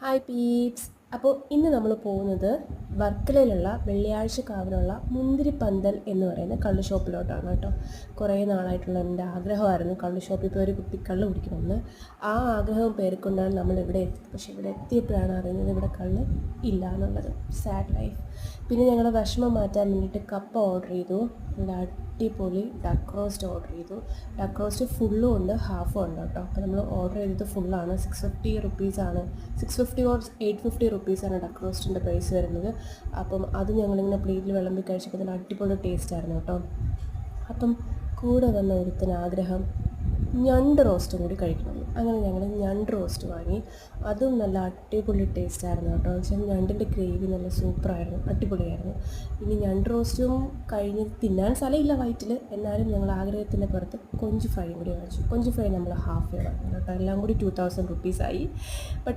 Hi Pepys. അപ്പോൾ ഇന്ന് നമ്മൾ പോകുന്നത് വർക്കലയിലുള്ള വെള്ളിയാഴ്ച കാവിലുള്ള മുന്തിരിപ്പന്തൽ എന്ന് പറയുന്ന കള്ള് ഷോപ്പിലോട്ടാണ് കേട്ടോ. കുറേ നാളായിട്ടുള്ള എൻ്റെ ആഗ്രഹമായിരുന്നു കള്ള് ഷോപ്പിൽ പോയി ഒരു കുപ്പി കള്ള് കുടിക്കണമെന്ന്. ആ ആഗ്രഹം പേരിക്കൊണ്ടാണ് നമ്മൾ ഇവിടെ എത്തിയത്. പക്ഷേ ഇവിടെ എത്തിയപ്പോഴാണ് അറിയുന്നത് ഇവിടെ കള്ള് ഇല്ല എന്നുള്ളത്. Sad life. പിന്നെ ഞങ്ങൾ വിഷമം മാറ്റാൻ വേണ്ടിയിട്ട് കപ്പ ഓർഡർ ചെയ്തു. നല്ല അടിപൊളി ഡക്ക് റോസ്റ്റ് ഓർഡർ ചെയ്തു. ഡക്ക് റോസ്റ്റ് ഫുള്ളും ഉണ്ട്, ഹാഫും ഉണ്ട് കേട്ടോ. അപ്പോൾ നമ്മൾ ഓർഡർ ചെയ്തത് ഫുള്ളാണ്. 650 റുപ്പീസാണ്. 650 ഓർ 850 റുപ്പീസാണ് ഡക്ക് റോസ്റ്റിൻ്റെ പ്രൈസ് വരുന്നത്. അപ്പം അത് ഞങ്ങളിങ്ങനെ പ്ലേറ്റിൽ വിളമ്പി കഴിച്ചപ്പോൾ നല്ല അടിപൊളി ടേസ്റ്റ് ആയിരുന്നു കേട്ടോ. അപ്പം കൂടെ വന്ന ഒരുത്തിന് ആഗ്രഹം ഞണ്ട് റോസ്റ്റും കൂടി കഴിക്കണം. അങ്ങനെ ഞങ്ങൾ ഞണ്ട് റോസ്റ്റ് വാങ്ങി. അതും നല്ല അടിപൊളി ടേസ്റ്റ് ആയിരുന്നു കേട്ടോ. എന്ന് വെച്ചാൽ ഞണ്ടിൻ്റെ ഗ്രേവി നല്ല സൂപ്പറായിരുന്നു, അടിപൊളിയായിരുന്നു. ഇനി ഞണ്ട് റോസ്റ്റും കഴിഞ്ഞ് തിന്നാൻ സ്ഥലമില്ല വയറ്റിൽ, എന്നാലും ഞങ്ങൾ ആഗ്രഹത്തിൻ്റെ പുറത്ത് കൊഞ്ച് ഫ്രൈയും കൂടി വാങ്ങിച്ചു. കൊഞ്ച് ഫ്രൈ നമ്മൾ ഹാഫ് വാങ്ങി കേട്ടോ. എല്ലാം കൂടി 2000 റുപ്പീസായി. ബട്ട്